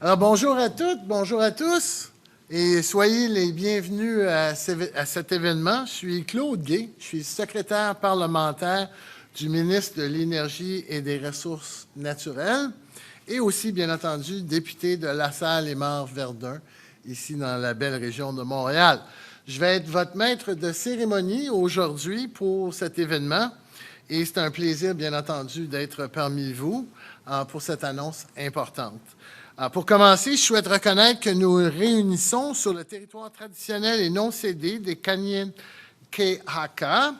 Alors, bonjour à toutes, bonjour à tous, et soyez les bienvenus à cet événement. Je suis Claude Gay, je suis secrétaire parlementaire du ministre de l'Énergie et des Ressources naturelles, et aussi, bien entendu, député de La Salle-et-Marne-Verdun, ici dans la belle région de Montréal. Je vais être votre maître de cérémonie aujourd'hui pour cet événement, et c'est un plaisir, bien entendu, d'être parmi vous pour cette annonce importante. Pour commencer, je souhaite reconnaître que nous réunissons sur le territoire traditionnel et non cédé des Kanien'kehá:ka,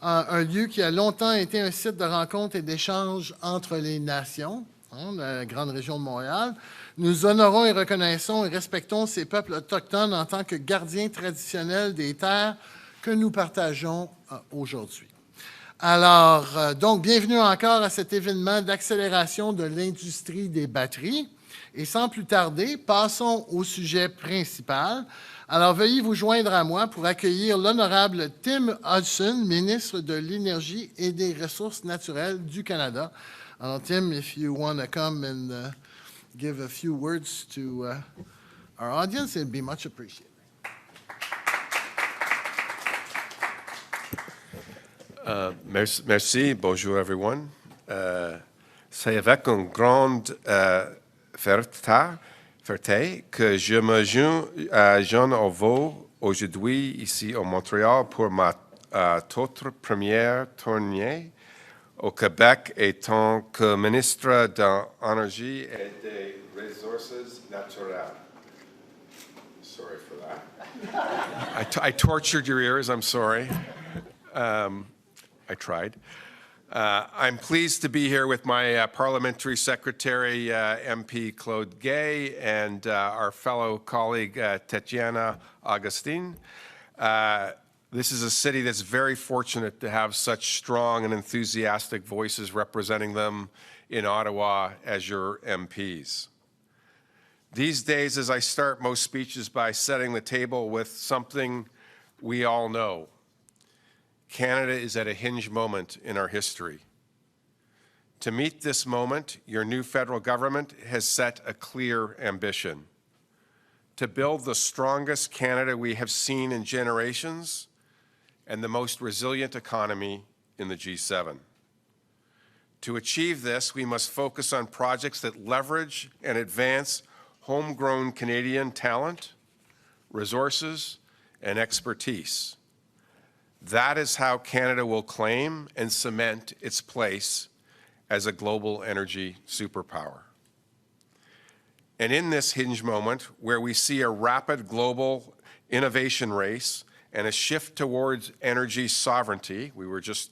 un lieu qui a longtemps été un site de rencontre et d'échange entre les nations, la grande région de Montréal. Nous honorons et reconnaissons et respectons ces peuples autochtones en tant que gardiens traditionnels des terres que nous partageons aujourd'hui. Alors, donc, bienvenue encore à cet événement d'accélération de l'industrie des batteries. Et sans plus tarder, passons au sujet principal. Alors, veuillez vous joindre à moi pour accueillir l'honorable Tim Hodgson, ministre de l'Énergie et des Ressources naturelles du Canada. Alors, Tim, if you want to come and give a few words to our audience, it'd be much appreciated. Merci, bonjour everyone. C'est avec une grande fierté que je me joins à vous aujourd'hui ici au Montréal pour ma toute première tournée au Québec et tant que ministre de l'Énergie et des Ressources naturelles. Sorry for that. I tortured your ears, I'm sorry. I tried. I'm pleased to be here with my Parliamentary Secretary, MP Claude Gay, and our fellow colleague, Tatiana Augustine. This is a city that's very fortunate to have such strong and enthusiastic voices representing them in Ottawa as your MPs. These days, as I start most speeches by setting the table with something we all know, Canada is at a hinge moment in our history. To meet this moment, your new federal government has set a clear ambition: to build the strongest Canada we have seen in generations and the most resilient economy in the G7. To achieve this, we must focus on projects that leverage and advance homegrown Canadian talent, resources, and expertise. That is how Canada will claim and cement its place as a global energy superpower. And in this hinge moment, where we see a rapid global innovation race and a shift towards energy sovereignty, we were just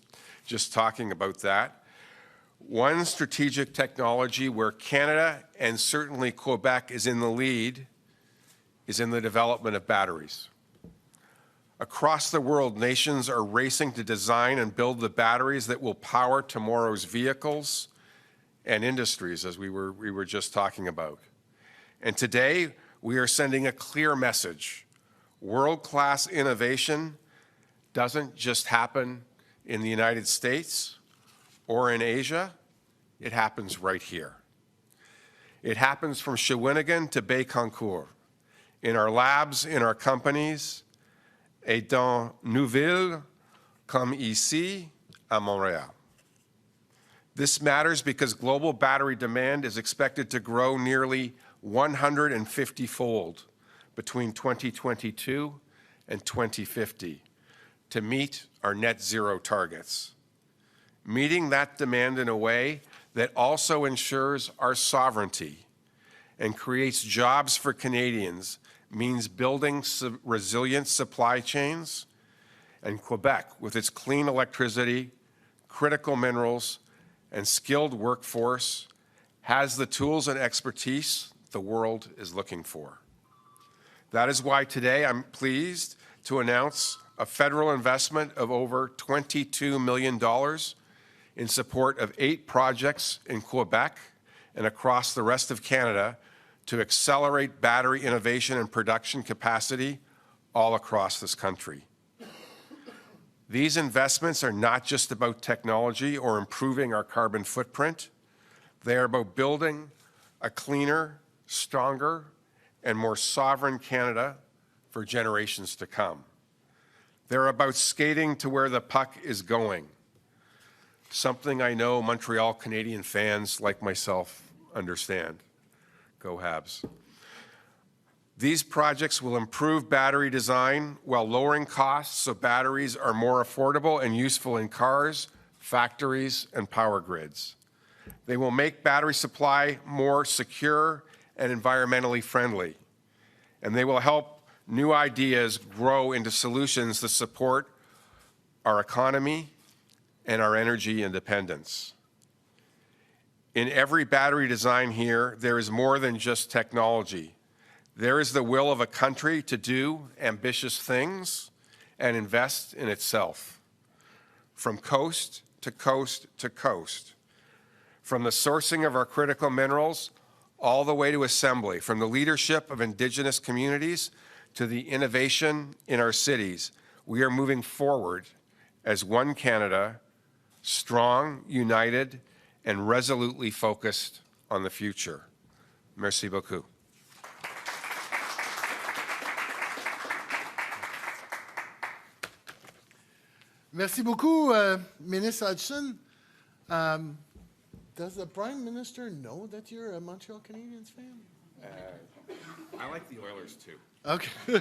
talking about that, one strategic technology where Canada and certainly Quebec is in the lead is in the development of batteries. Across the world, nations are racing to design and build the batteries that will power tomorrow's vehicles and industries, as we were just talking about. And today, we are sending a clear message. World-class innovation doesn't just happen in the United States or in Asia, it happens right here. It happens from Shawinigan to Bécancour, in our labs, in our companies, et dans nos villes comme ici à Montréal. This matters because global battery demand is expected to grow nearly 150-fold between 2022 and 2050 to meet our net zero targets. Meeting that demand in a way that also ensures our sovereignty and creates jobs for Canadians means building resilient supply chains, and Quebec, with its clean electricity, critical minerals, and skilled workforce, has the tools and expertise the world is looking for. That is why today I'm pleased to announce a federal investment of over $22 million in support of 8 projects in Quebec and across the rest of Canada to accelerate battery innovation and production capacity all across this country. These investments are not just about technology or improving our carbon footprint. They are about building a cleaner, stronger, and more sovereign Canada for generations to come. They're about skating to where the puck is going, something I know Montreal Canadian fans like myself understand. Go Habs. These projects will improve battery design while lowering costs so batteries are more affordable and useful in cars, factories, and power grids. They will make battery supply more secure and environmentally friendly, and they will help new ideas grow into solutions that support our economy and our energy independence. In every battery design here, there is more than just technology. There is the will of a country to do ambitious things and invest in itself. From coast to coast to coast. From the sourcing of our critical minerals all the way to assembly, from the leadership of Indigenous communities to the innovation in our cities, we are moving forward as one Canada, strong, united, and resolutely focused on the future. Merci beaucoup. Merci beaucoup, Minister Hodgson. Does the Prime Minister know that you're a Montreal Canadiens fan? I like the Oilers too. OK. I'm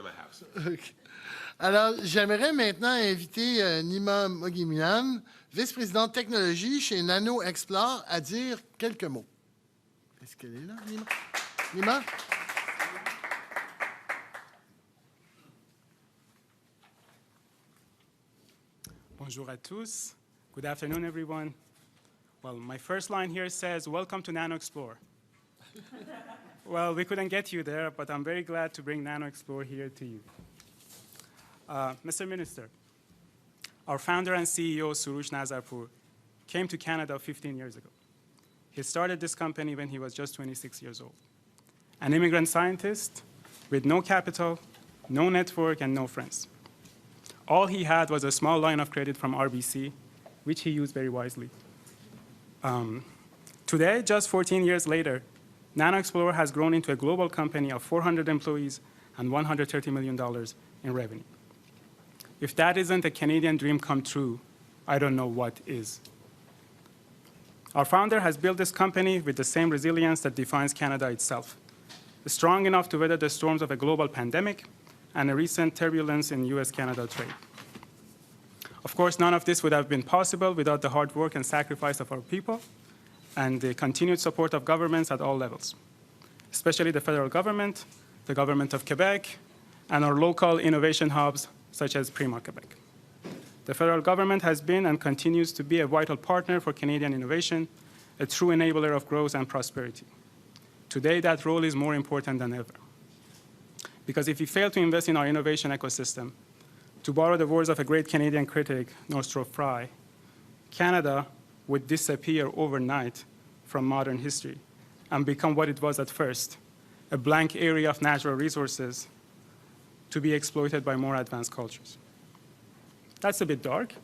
a Habs. Okay. Alors, j'aimerais maintenant inviter Nima Mogimian, vice-présidente technologie chez Nano Explore, à dire quelques mots. Est-ce qu'elle est là, Nima? Nima? Bonjour à tous. Good afternoon, everyone. Well, my first line here says, welcome to Nano Explore. Well, we couldn't get you there, but I'm very glad to bring Nano Explore here to you. Mr. Minister, our founder and CEO, Surush Nazarpour, came to Canada 15 years ago. He started this company when he was just 26 years old. An immigrant scientist with no capital, no network, and no friends. All he had was a small line of credit from RBC, which he used very wisely. Today, just 14 years later, Nano Explorer has grown into a global company of 400 employees and $130 million in revenue. If that isn't a Canadian dream come true, I don't know what is. Our founder has built this company with the same resilience that defines Canada itself, strong enough to weather the storms of a global pandemic and a recent turbulence in US-Canada trade. Of course, none of this would have been possible without the hard work and sacrifice of our people and the continued support of governments at all levels, especially the federal government, the government of Quebec, and our local innovation hubs, such as Prima Quebec. The federal government has been and continues to be a vital partner for Canadian innovation, a true enabler of growth and prosperity. Today, that role is more important than ever. Because if we fail to invest in our innovation ecosystem, to borrow the words of a great Canadian critic, Nostro Fry, Canada would disappear overnight from modern history and become what it was at first, a blank area of natural resources to be exploited by more advanced cultures. That's a bit dark,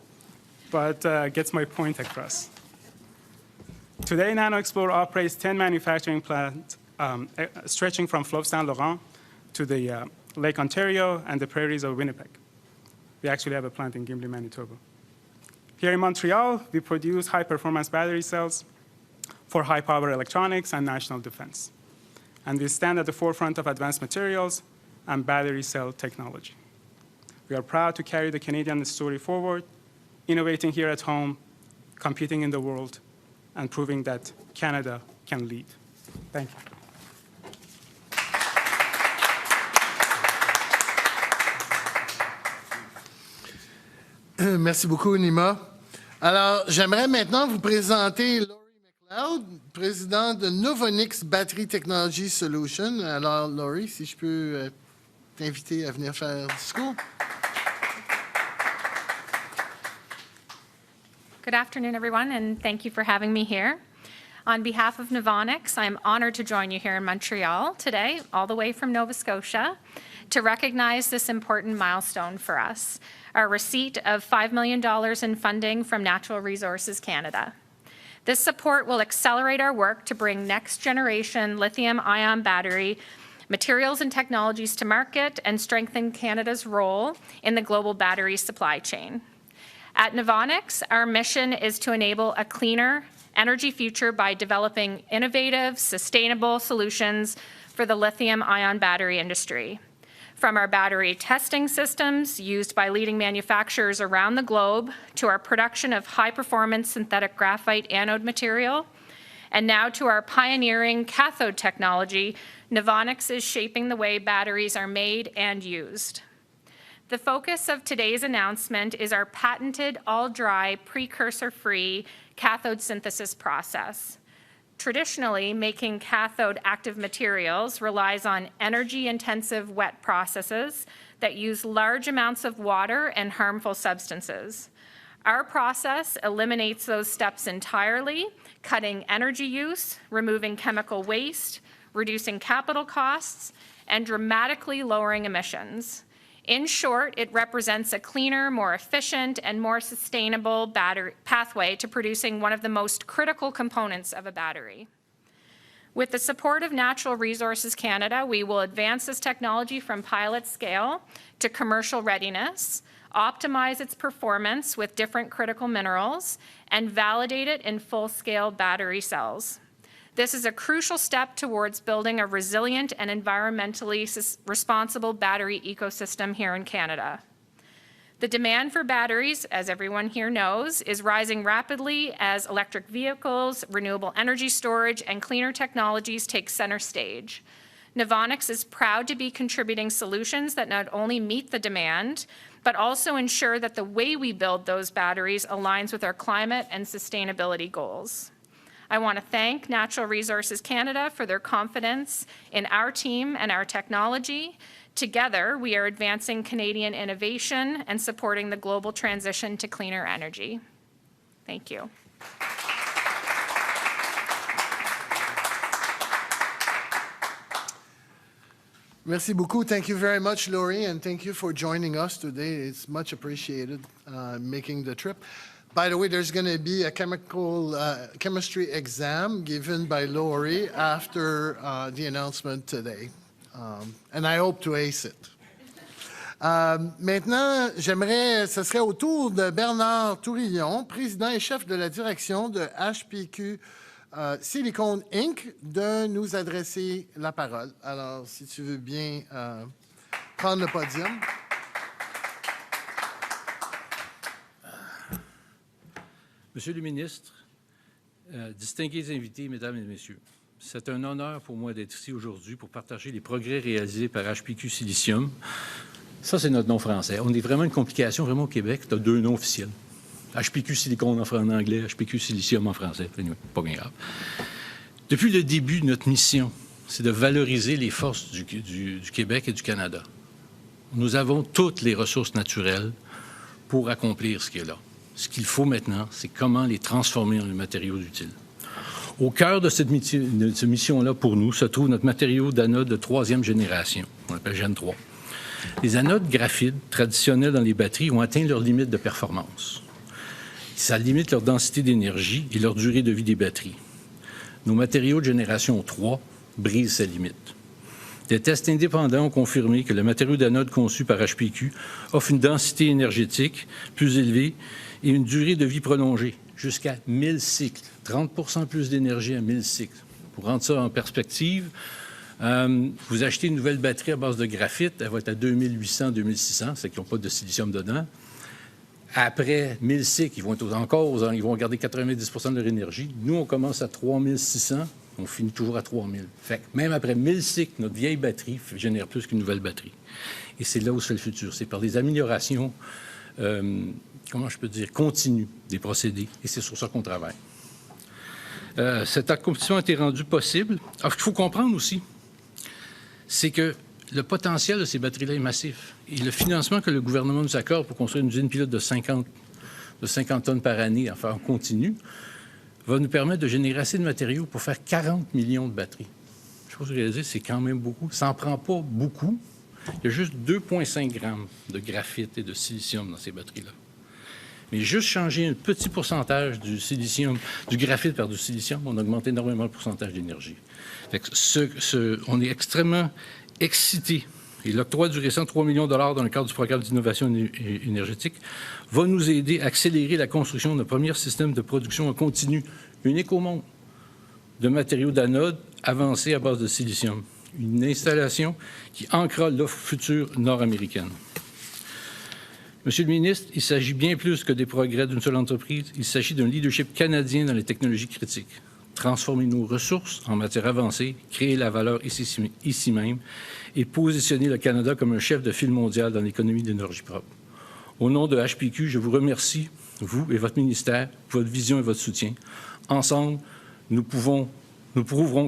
but gets my point across. Today, Nano Explorer operates 10 manufacturing plants stretching from Fleuve Saint Laurent to the Lake Ontario and the prairies of Winnipeg. We actually have a plant in Gimli, Manitoba. Here in Montreal, we produce high-performance battery cells for high-power electronics and national defense. And we stand at the forefront of advanced materials and battery cell technology. We are proud to carry the Canadian story forward, innovating here at home, competing in the world, and proving that Canada can lead. Thank you. Merci beaucoup, Nima. Alors, j'aimerais maintenant vous présenter Laurie McLeod, présidente de Novonix Battery Technology Solutions. Alors, Laurie, si je peux t'inviter à venir faire le discours. Good afternoon, everyone, and thank you for having me here. On behalf of Novonix, I'm honored to join you here in Montreal today, all the way from Nova Scotia, to recognize this important milestone for us, our receipt of $5 million in funding from Natural Resources Canada. This support will accelerate our work to bring next-generation lithium-ion battery materials and technologies to market and strengthen Canada's role in the global battery supply chain. At Novonix, our mission is to enable a cleaner energy future by developing innovative, sustainable solutions for the lithium-ion battery industry. From our battery testing systems used by leading manufacturers around the globe to our production of high-performance synthetic graphite anode material, and now to our pioneering cathode technology, Novonix is shaping the way batteries are made and used. The focus of today's announcement is our patented all-dry, precursor-free cathode synthesis process. Traditionally, making cathode active materials relies on energy-intensive wet processes that use large amounts of water and harmful substances. Our process eliminates those steps entirely, cutting energy use, removing chemical waste, reducing capital costs, and dramatically lowering emissions. In short, it represents a cleaner, more efficient, and more sustainable pathway to producing one of the most critical components of a battery. With the support of Natural Resources Canada, we will advance this technology from pilot scale to commercial readiness, optimize its performance with different critical minerals, and validate it in full-scale battery cells. This is a crucial step towards building a resilient and environmentally responsible battery ecosystem here in Canada. The demand for batteries, as everyone here knows, is rising rapidly as electric vehicles, renewable energy storage, and cleaner technologies take center stage. Novonix is proud to be contributing solutions that not only meet the demand, but also ensure that the way we build those batteries aligns with our climate and sustainability goals. I want to thank Natural Resources Canada for their confidence in our team and our technology. Together, we are advancing Canadian innovation and supporting the global transition to cleaner energy. Thank you. Merci beaucoup. Thank you very much, Laurie, and thank you for joining us today. It's much appreciated making the trip. By the way, there's going to be a chemistry exam given by Laurie after the announcement today, and I hope to ace it. Maintenant, ce serait au tour de Bernard Tourillon, président et chef de la direction de HPQ Silicon Inc., de nous adresser la parole. Alors, si tu veux bien prendre le podium. Monsieur le ministre, distingués invités, mesdames et messieurs, c'est un honneur pour moi d'être ici aujourd'hui pour partager les progrès réalisés par HPQ Silicium. Ça, c'est notre nom français. On est vraiment une complication, vraiment au Québec. Tu as deux noms officiels. HPQ Silicon en anglais, HPQ Silicium en français. Pas bien grave. Depuis le début de notre mission, c'est de valoriser les forces du Québec et du Canada. Nous avons toutes les ressources naturelles pour accomplir ce qui est là. Ce qu'il faut maintenant, c'est comment les transformer en matériaux utiles. Au cœur de cette mission-là, pour nous, se trouve notre matériau d'anode de troisième génération, on l'appelle Gen 3. Les anodes graphites traditionnelles dans les batteries ont atteint leur limite de performance. Ça limite leur densité d'énergie et leur durée de vie des batteries. Nos matériaux de génération 3 brisent ces limites. Des tests indépendants ont confirmé que le matériau d'anode conçu par HPQ offre une densité énergétique plus élevée et une durée de vie prolongée, jusqu'à 1000 cycles, 30 % plus d'énergie à 1000 cycles. Pour rendre ça en perspective, vous achetez une nouvelle batterie à base de graphite, elle va être à 2800, 2600, c'est qu'ils n'ont pas de silicium dedans. Après 1000 cycles, ils vont garder 90 % de leur énergie. Nous, on commence à 3600, on finit toujours à 3000. Fait que même après 1000 cycles, notre vieille batterie génère plus qu'une nouvelle batterie. Et c'est là où c'est le futur. C'est par des améliorations continue des procédés, et c'est sur ça qu'on travaille. Cette accomplissement a été rendu possible. Alors, ce qu'il faut comprendre aussi, c'est que le potentiel de ces batteries-là est massif. Et le financement que le gouvernement nous accorde pour construire une usine pilote de 50 tonnes par année en continu va nous permettre de générer assez de matériaux pour faire 40 millions de batteries. Je ne sais pas si vous réalisez, c'est quand même beaucoup. Ça n'en prend pas beaucoup. Il y a juste 2,5 grammes de graphite et de silicium dans ces batteries-là. Mais juste changer un petit pourcentage du silicium, du graphite par du silicium, on augmente énormément le pourcentage d'énergie. On est extrêmement excités. Et l'octroi du récent 3 millions de dollars dans le cadre du programme d'innovation énergétique va nous aider à accélérer la construction d'un premier système de production en continu unique au monde de matériaux d'anode avancés à base de silicium. Une installation qui ancrera l'offre future nord-américaine. Monsieur le ministre, il s'agit bien plus que des progrès d'une seule entreprise. Il s'agit d'un leadership canadien dans les technologies critiques. Transformer nos ressources en matière avancée, créer la valeur ici même et positionner le Canada comme un chef de file mondial dans l'économie de l'énergie propre. Au nom de HPQ, je vous remercie, vous et votre ministère, pour votre vision et votre soutien. Ensemble, nous prouverons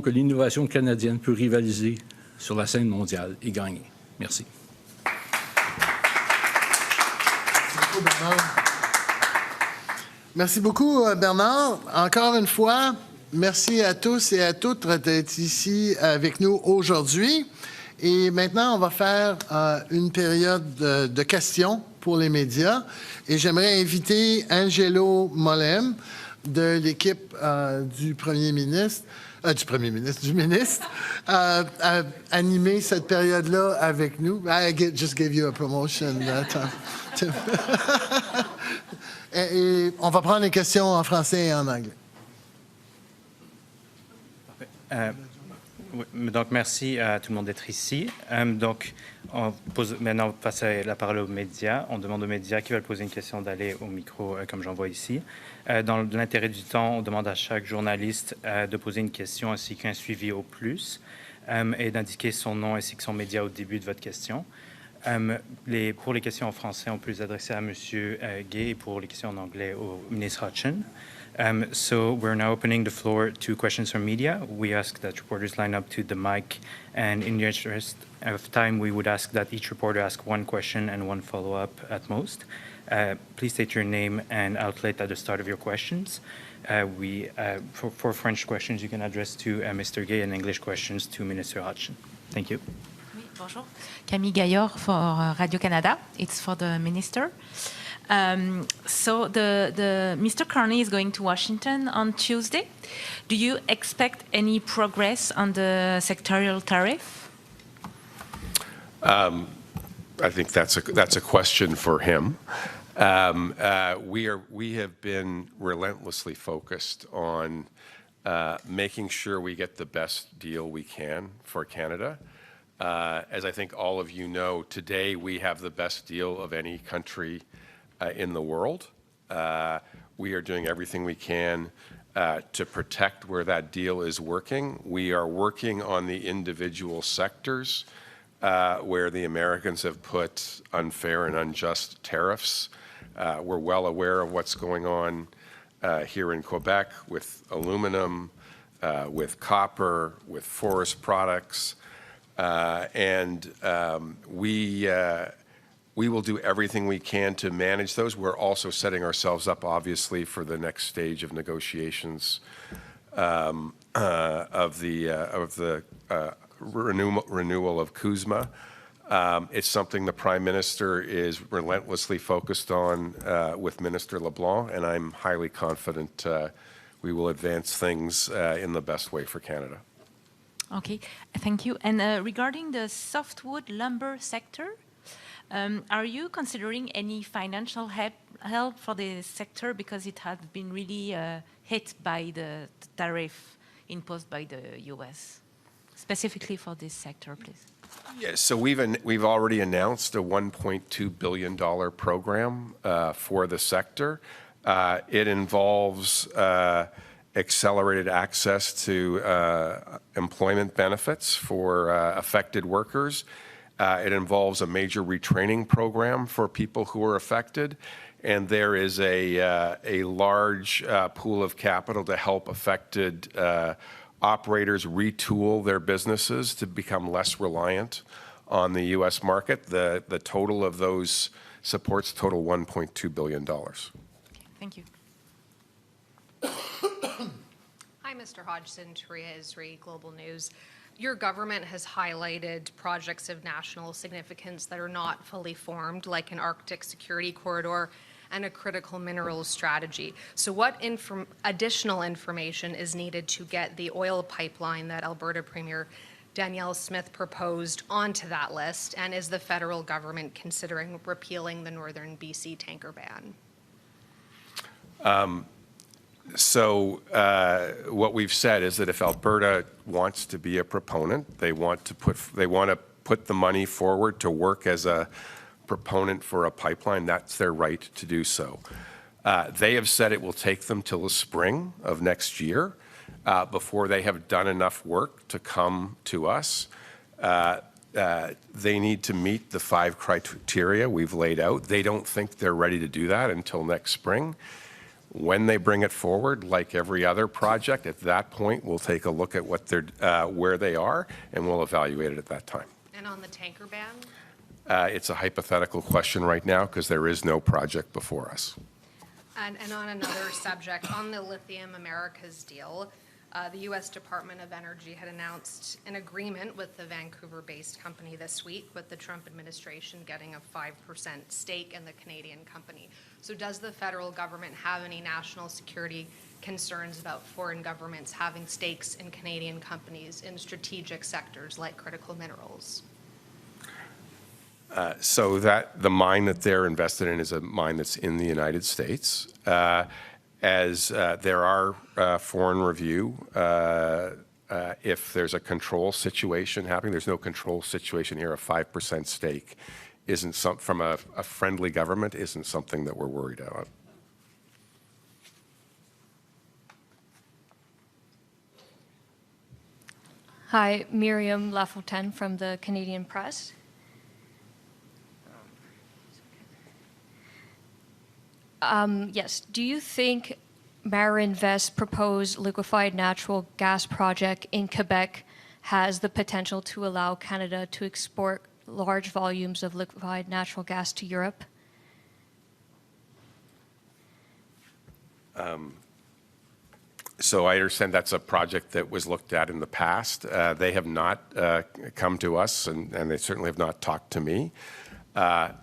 que l'innovation canadienne peut rivaliser sur la scène mondiale et gagner. Merci. Merci beaucoup, Bernard. Encore une fois, merci à tous et à toutes d'être ici avec nous aujourd'hui. Et maintenant, on va faire une période de questions pour les médias. Et j'aimerais inviter Angelo Molem de l'équipe du ministre, à animer cette période-là avec nous. I just gave you a promotion. Et on va prendre les questions en français et en anglais. Donc, merci à tout le monde d'être ici. Donc, maintenant, on passe la parole aux médias. On demande aux médias qui veulent poser une question d'aller au micro, comme j'en vois ici. Dans l'intérêt du temps, on demande à chaque journaliste de poser une question ainsi qu'un suivi au plus et d'indiquer son nom ainsi que son média au début de votre question. Pour les questions en français, on peut les adresser à M. Gay et pour les questions en anglais au ministre Hodgson. So we're now opening the floor to questions from media. We ask that reporters line up to the mic, and in the interest of time, we would ask that each reporter ask one question and one follow-up at most. Please state your name and outlet at the start of your questions. For French questions, you can address to Mr. Gay, and English questions to Minister Hodgson. Thank you. Oui, bonjour. Camille Gaillard for Radio-Canada. It's for the Minister. So the Mr. Carney is going to Washington on Tuesday. Do you expect any progress on the sectorial tariff? I think that's a question for him. We have been relentlessly focused on making sure we get the best deal we can for Canada. As I think all of you know, today we have the best deal of any country in the world. We are doing everything we can to protect where that deal is working. We are working on the individual sectors where the Americans have put unfair and unjust tariffs. We're well aware of what's going on here in Quebec with aluminum, with copper, with forest products, and we will do everything we can to manage those. We're also setting ourselves up, obviously, for the next stage of negotiations of the renewal of CUSMA. It's something the Prime Minister is relentlessly focused on with Minister LeBlanc, and I'm highly confident we will advance things in the best way for Canada. Okay, thank you. And regarding the softwood lumber sector, are you considering any financial help for the sector because it has been really hit by the tariff imposed by the U.S.? Specifically for this sector, please. Yes, so we've already announced a $1.2 billion program for the sector. It involves accelerated access to employment benefits for affected workers. It involves a major retraining program for people who are affected, and there is a large pool of capital to help affected operators retool their businesses to become less reliant on the U.S. market. The total of those supports total $1.2 billion. Okay, thank you. Hi, Mr. Hodgson, Taria Isri, Global News. Your government has highlighted projects of national significance that are not fully formed, like an Arctic security corridor. and a critical minerals strategy. So what additional information is needed to get the oil pipeline that Alberta Premier Danielle Smith proposed onto that list? And is the federal government considering repealing the Northern BC tanker ban? So what we've said is that if Alberta wants to be a proponent, they want to put the money forward to work as a proponent for a pipeline, that's their right to do so. They have said it will take them till the spring of next year before they have done enough work to come to us. They need to meet the 5 criteria we've laid out. They don't think they're ready to do that until next spring. When they bring it forward, like every other project, at that point, we'll take a look at what where they are, and we'll evaluate it at that time. And on the tanker ban? It's a hypothetical question right now because there is no project before us. And on another subject, on the Lithium Americas deal, the U.S. Department of Energy had announced an agreement with the Vancouver-based company this week, with the Trump administration getting a 5% stake in the Canadian company. So does the federal government have any national security concerns about foreign governments having stakes in Canadian companies in strategic sectors like critical minerals? So that the mine that they're invested in is a mine that's in the United States. As there are foreign review, if there's a control situation happening, there's no control situation here. A 5% stake isn't from a friendly government isn't something that we're worried about. Hi, Miriam Lafontaine from the Canadian Press. Yes, do you think Marinvest's proposed liquefied natural gas project in Quebec has the potential to allow Canada to export large volumes of liquefied natural gas to Europe? So I understand that's a project that was looked at in the past. They have not come to us, and they certainly have not talked to me.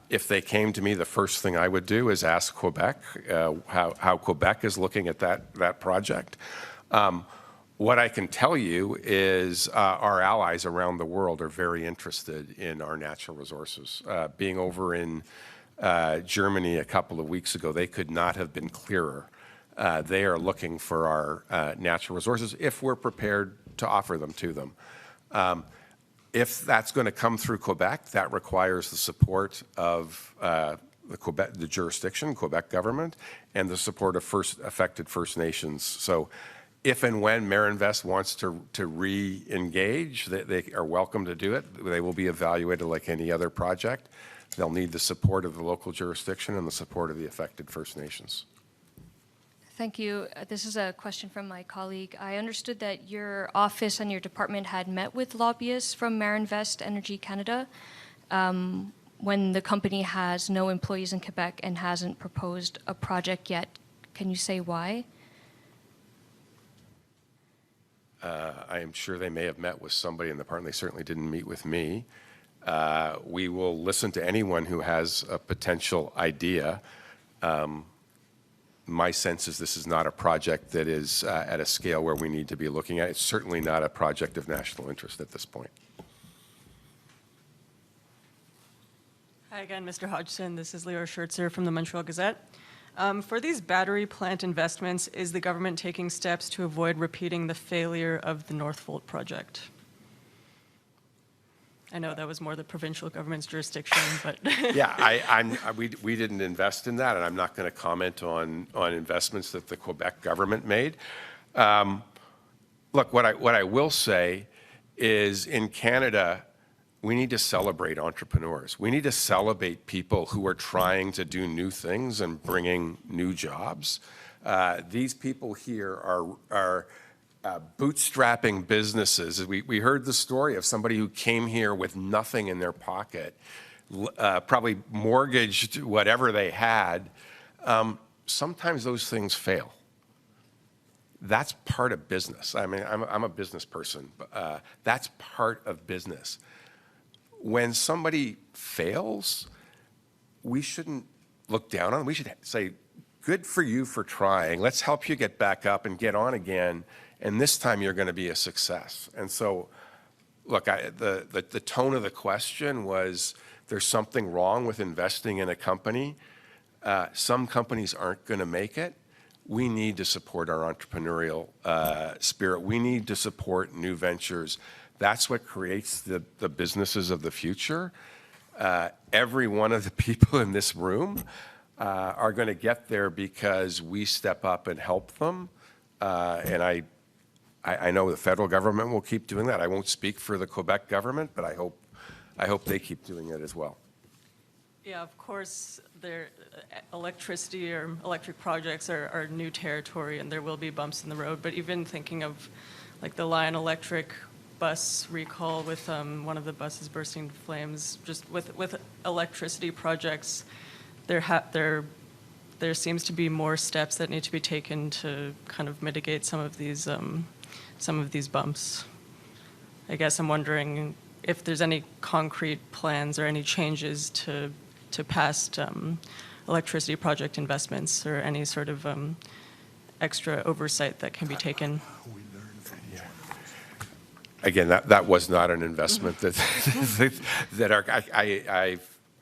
If they came to me, the first thing I would do is ask Quebec how Quebec is looking at that project. What I can tell you is our allies around the world are very interested in our natural resources. Being over in Germany a couple of weeks ago, they could not have been clearer. They are looking for our natural resources if we're prepared to offer them to them. If that's going to come through Quebec, that requires the support of the jurisdiction, Quebec government, and the support of affected First Nations. So if and when Marinvest wants to re-engage, they are welcome to do it. They will be evaluated like any other project. They'll need the support of the local jurisdiction and the support of the affected First Nations. Thank you. This is a question from my colleague. I understood that your office and your department had met with lobbyists from Marinvest Energy Canada when the company has no employees in Quebec and hasn't proposed a project yet. Can you say why? I am sure they may have met with somebody in the department. They certainly didn't meet with me. We will listen to anyone who has a potential idea. My sense is this is not a project that is at a scale where we need to be looking at. It's certainly not a project of national interest at this point. Hi again, Mr. Hodgson. This is Leora Schertzer from the Montreal Gazette. For these battery plant investments, is the government taking steps to avoid repeating the failure of the Northvolt project? I know that was more the provincial government's jurisdiction, but yeah, we didn't invest in that, and I'm not going to comment on investments that the Quebec government made. Look, what I will say is in Canada, we need to celebrate entrepreneurs. We need to celebrate people who are trying to do new things and bringing new jobs. These people here are bootstrapping businesses. We heard the story of somebody who came here with nothing in their pocket, probably mortgaged whatever they had. Sometimes those things fail. That's part of business. I mean, I'm a business person. But, that's part of business. When somebody fails, we shouldn't look down on. We should say, good for you for trying. Let's help you get back up and get on again. And this time you're going to be a success. And so, look, the tone of the question was, there's something wrong with investing in a company. Some companies aren't going to make it. We need to support our entrepreneurial spirit. We need to support new ventures. That's what creates the businesses of the future. Every one of the people in this room are going to get there because we step up and help them. And I know the federal government will keep doing that. I won't speak for the Quebec government, but I hope they keep doing it as well. Yeah, of course, electricity or electric projects are new territory, and there will be bumps in the road. But even thinking of like the Lion Electric bus recall with one of the buses bursting into flames, just with electricity projects, there seems to be more steps that need to be taken to kind of mitigate some of these bumps. I guess I'm wondering if there's any concrete plans or any changes to past electricity project investments or any sort of extra oversight that can be taken. Again, that was not an investment that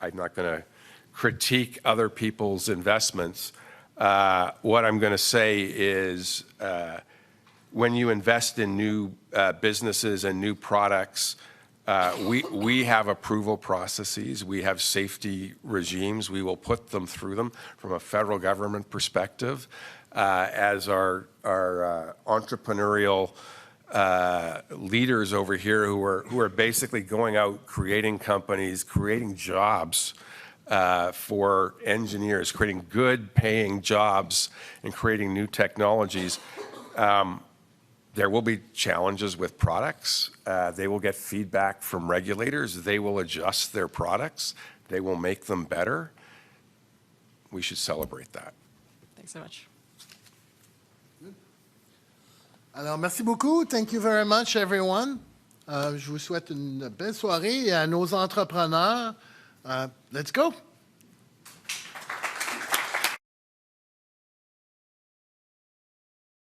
I'm not going to critique other people's investments. What I'm going to say is when you invest in new businesses and new products, we have approval processes. We have safety regimes. We will put them through them from a federal government perspective as our entrepreneurial leaders over here who are basically going out, creating companies, creating jobs for engineers, creating good paying jobs and creating new technologies. There will be challenges with products. They will get feedback from regulators. They will adjust their products. They will make them better. We should celebrate that. Thanks so much. Alors, merci beaucoup. Thank you very much, everyone. Je vous souhaite une belle soirée et à nos entrepreneurs, let's go.